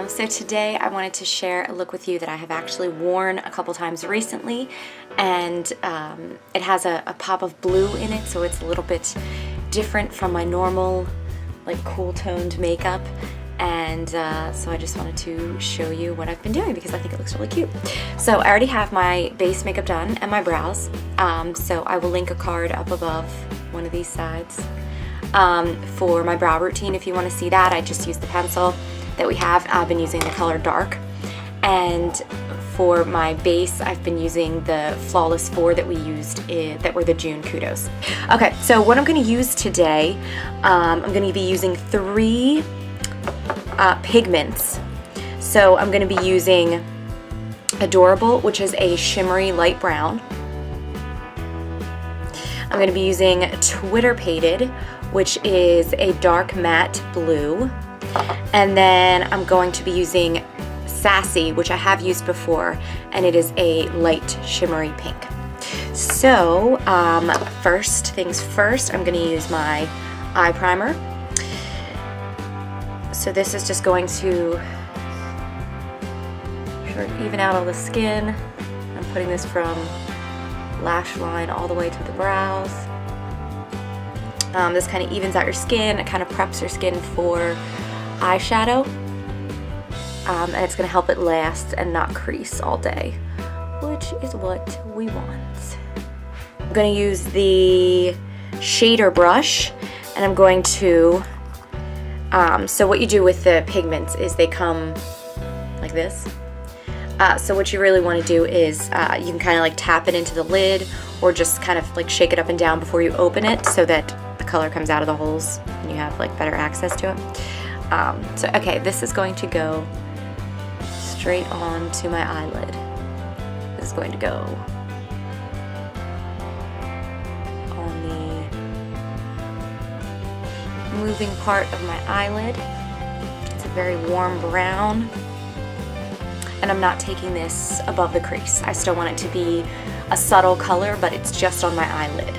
So today I wanted to share a look with you that I have actually worn a couple times recently, and it has a pop of blue in it, so it's a little bit different from my normal like cool toned makeup. And so I just wanted to show you what I've been doing because I think it looks really cute. So I already have my base makeup done and my brows, so I will link a card up above one of these sides for my brow routine. If you want to see that, I just used the pencil that we have. I've been using the color dark, and for my base I've been using the Flawless 4 that we used that were the June Kudos. Okay, so what I'm going to use today, I'm going to be using 3 pigments. So I'm going to be using Adorable, which is a shimmery light brown. I'm going to be using Twitter Pated, which is a dark matte blue. And then I'm going to be using Sassy, which I have used before, and it is a light shimmery pink. So first things first, I'm going to use my eye primer. So this is just going to sort of even out all the skin. I'm putting this from lash line all the way to the brows. This kind of evens out your skin. It kind of preps your skin for eyeshadow, and it's going to help it last and not crease all day, which is what we want. I'm going to use the shader brush, and I'm going to so what you do with the pigments is they come like this. So what you really want to do is you can kind of like tap it into the lid, or just kind of like shake it up and down before you open it so that the color comes out of the holes and you have like better access to it. So okay, this is going to go straight on to my eyelid. This is going to go on the moving part of my eyelid. It's a very warm brown, and I'm not taking this above the crease. I still want it to be a subtle color, but it's just on my eyelid.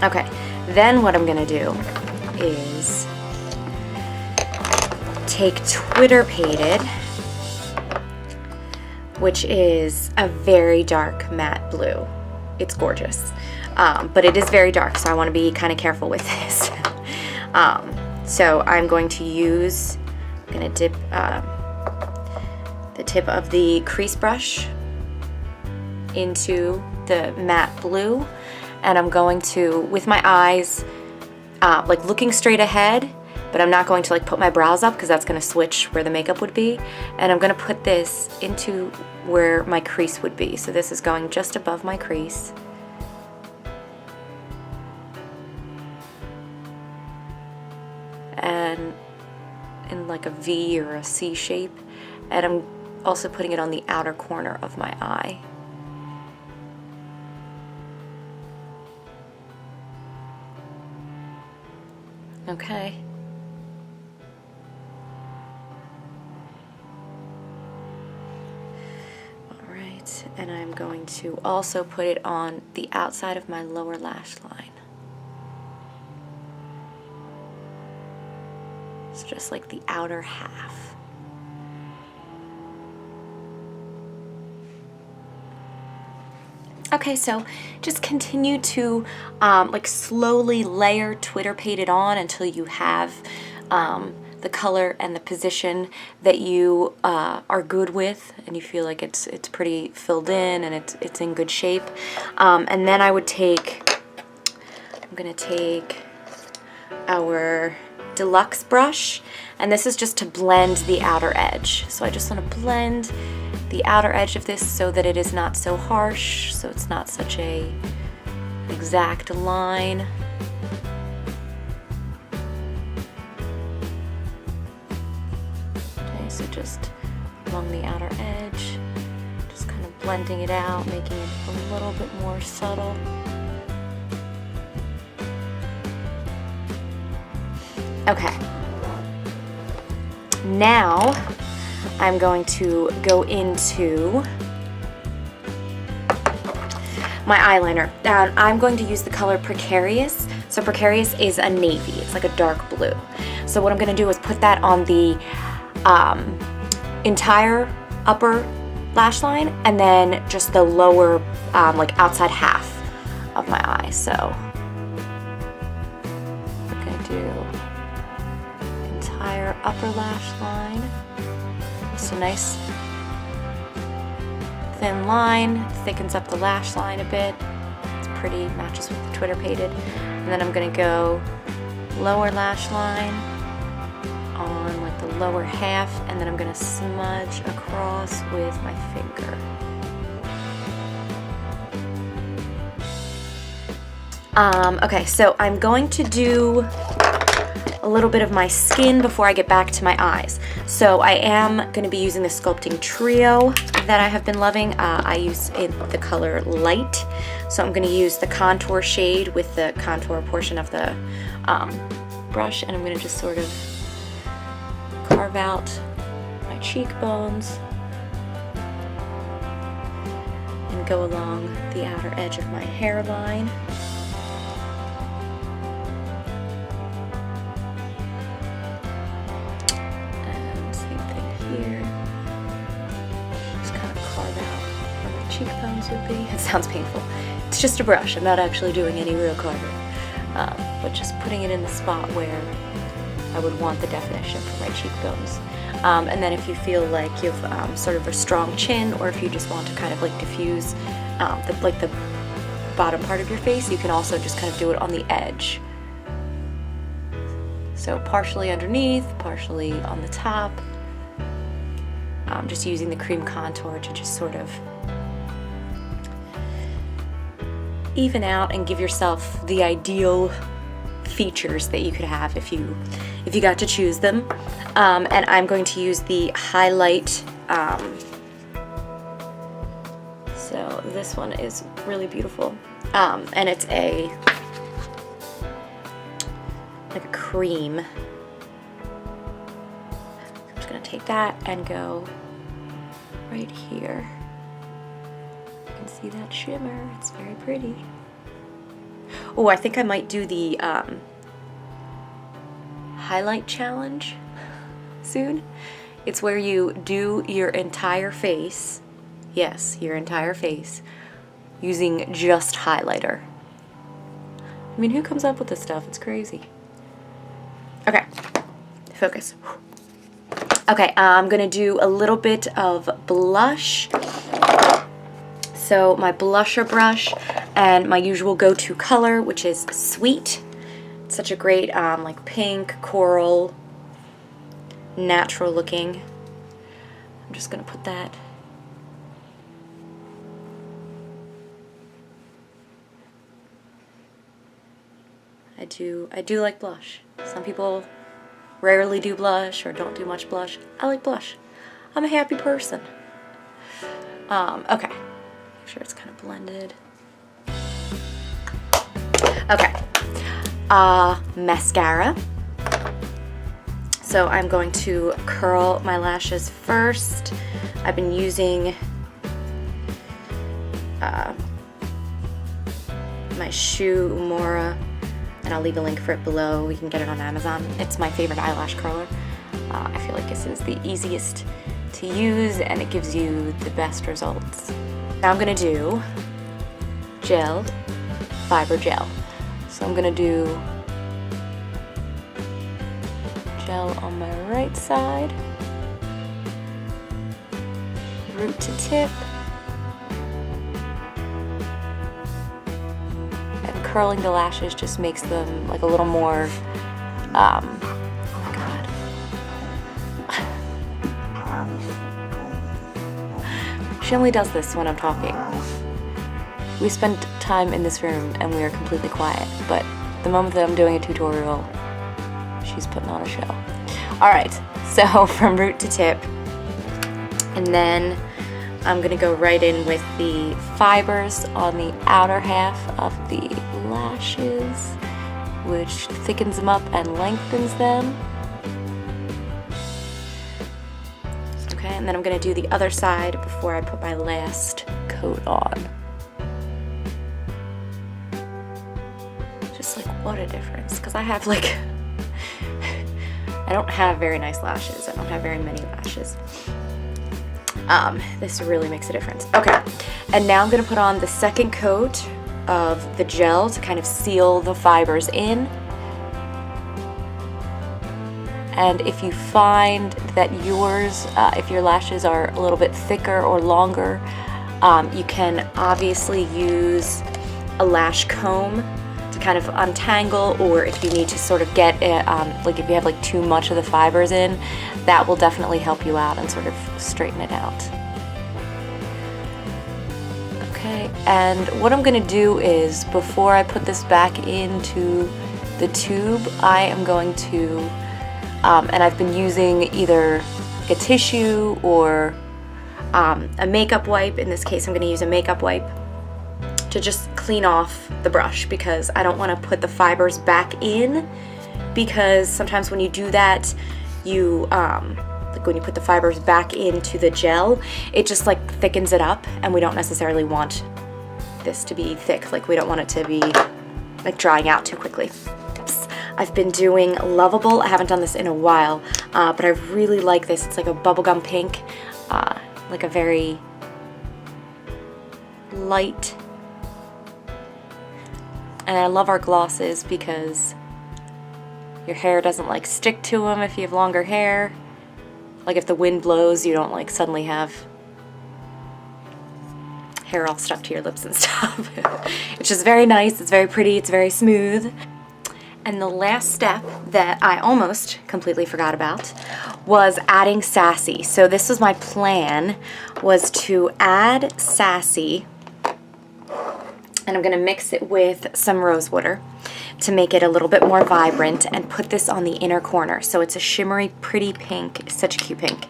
Okay, then what I'm gonna do is take Twitter Pated, which is a very dark matte blue. It's gorgeous, but it is very dark, so I want to be kind of careful with this. So I'm going to use, I'm going to dip the tip of the Crease Brush into the matte blue, and I'm going to, with my eyes like looking straight ahead, but I'm not going to like put my brows up because that's going to switch where the makeup would be, and I'm going to put this into where my crease would be. So this is going just above my crease. And in like a V or a C shape, and I'm also putting it on the outer corner of my eye. Okay. Alright, and I'm going to also put it on the outside of my lower lash line. It's just like the outer half. Okay, so just continue to like slowly layer Twitter Pated on until you have the color and the position that you are good with, and you feel like it's pretty filled in and it's in good shape. And then I would take, I'm gonna take our Deluxe Brush, and this is just to blend the outer edge. So I just want to blend the outer edge of this so that it is not so harsh, so it's not such a exact line. Okay, so just along the outer edge, just kind of blending it out, making it a little bit more subtle. Okay, now I'm going to go into my eyeliner. I'm going to use the color Precarious. So Precarious is a navy, it's like a dark blue. So what I'm going to do is put that on the entire upper lash line and then just the lower, like outside half of my eye. So we're gonna do entire upper lash line. Just a nice thin line, thickens up the lash line a bit. It's pretty, matches with the Twitter pated. And then I'm gonna go lower lash line on like the lower half, and then I'm gonna smudge across with my finger. Okay, so I'm going to do a little bit of my skin before I get back to my eyes. So I am going to be using the Sculpting Trio that I have been loving. I use the color Light. So I'm going to use the contour shade with the contour portion of the brush, and I'm going to just sort of carve out my cheekbones and go along the outer edge of my hairline. Cheekbones would be. It sounds painful. It's just a brush. I'm not actually doing any real carving, but just putting it in the spot where I would want the definition for my cheekbones. And then if you feel like you have sort of a strong chin, or if you just want to kind of like diffuse the bottom part of your face, you can also just kind of do it on the edge. So partially underneath, partially on the top. Just using the cream contour to just sort of even out and give yourself the ideal features that you could have if you got to choose them. And I'm going to use the highlight. So this one is really beautiful, and it's like a cream. I'm just gonna take that and go right here. See that shimmer? It's very pretty. Oh, I think I might do the highlight challenge soon. It's where you do your entire face, yes, your entire face, using just highlighter. I mean, who comes up with this stuff? It's crazy. Okay, focus. Okay, I'm gonna do a little bit of blush. So my blusher brush and my usual go-to color, which is Sweet. It's such a great like pink, coral, natural looking. I'm just gonna put that I do like blush. Some people rarely do blush or don't do much blush. I like blush. I'm a happy person. Okay. Make sure it's kind of blended. Okay. Mascara. So I'm going to curl my lashes first. I've been using my Shoe Umora, and I'll leave a link for it below. You can get it on Amazon. It's my favorite eyelash curler. I feel like this is the easiest to use and it gives you the best results. Now I'm gonna do gel, fiber gel. So I'm gonna do gel on my right side, root to tip, and curling the lashes just makes them like a little more, oh my god. She only does this when I'm talking. We spend time in this room and we are completely quiet, but the moment that I'm doing a tutorial, she's putting on a show. Alright, so from root to tip, and then I'm gonna go right in with the fibers on the outer half of the lashes, which thickens them up and lengthens them. Okay, and then I'm gonna do the other side before I put my last coat on. Just like, what a difference, because I have like I don't have very nice lashes. I don't have very many lashes. This really makes a difference. Okay, and now I'm gonna put on the second coat of the gel to kind of seal the fibers in. And if you find that yours, if your lashes are a little bit thicker or longer, you can obviously use a lash comb to kind of untangle, or if you need to sort of get it, like if you have like too much of the fibers in, that will definitely help you out and sort of straighten it out. Okay, and what I'm gonna do is, before I put this back into the tube, I am going to, and I've been using either a tissue or a makeup wipe. In this case, I'm gonna use a makeup wipe to just clean off the brush, because I don't wanna put the fibers back in, because sometimes when you do that, you, like when you put the fibers back into the gel, it just like thickens it up, and we don't necessarily want this to be thick. Like we don't want it to be like drying out too quickly. I've been doing Loveable. I haven't done this in a while, but I really like this. It's like a bubblegum pink, like a very light. And I love our glosses because your hair doesn't like stick to them if you have longer hair. Like if the wind blows, you don't like suddenly have hair all stuck to your lips and stuff. It's just very nice, it's very pretty, it's very smooth. And the last step that I almost completely forgot about was adding Sassy. So this was my plan, was to add Sassy, and I'm gonna mix it with some rose water to make it a little bit more vibrant, and put this on the inner corner. So it's a shimmery, pretty pink, it's such a cute pink.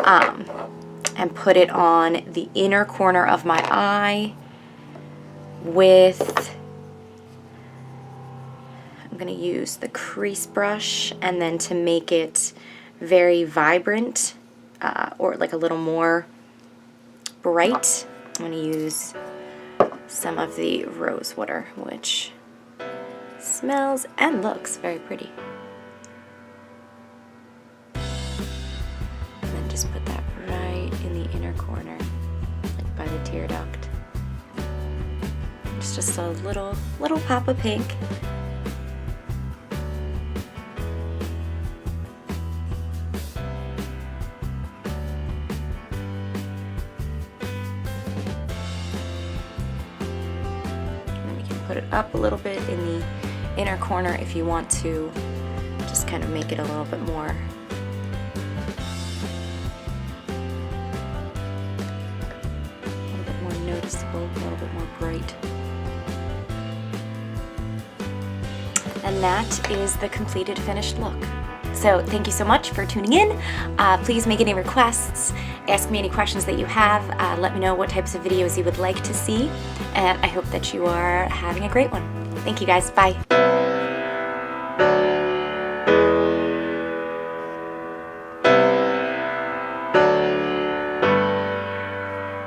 And put it on the inner corner of my eye with, I'm gonna use the Crease Brush, and then to make it very vibrant, or like a little more bright, I'm gonna use some of the rose water, which smells and looks very pretty. And then just put that right in the inner corner, like by the tear duct. It's just a little pop of pink. Put it up a little bit in the inner corner if you want to just kind of make it a little bit more, noticeable, a little bit more bright. And that is the completed finished look. So thank you so much for tuning in. Please make any requests, ask me any questions that you have, let me know what types of videos you would like to see, and I hope that you are having a great one. Thank you guys, bye.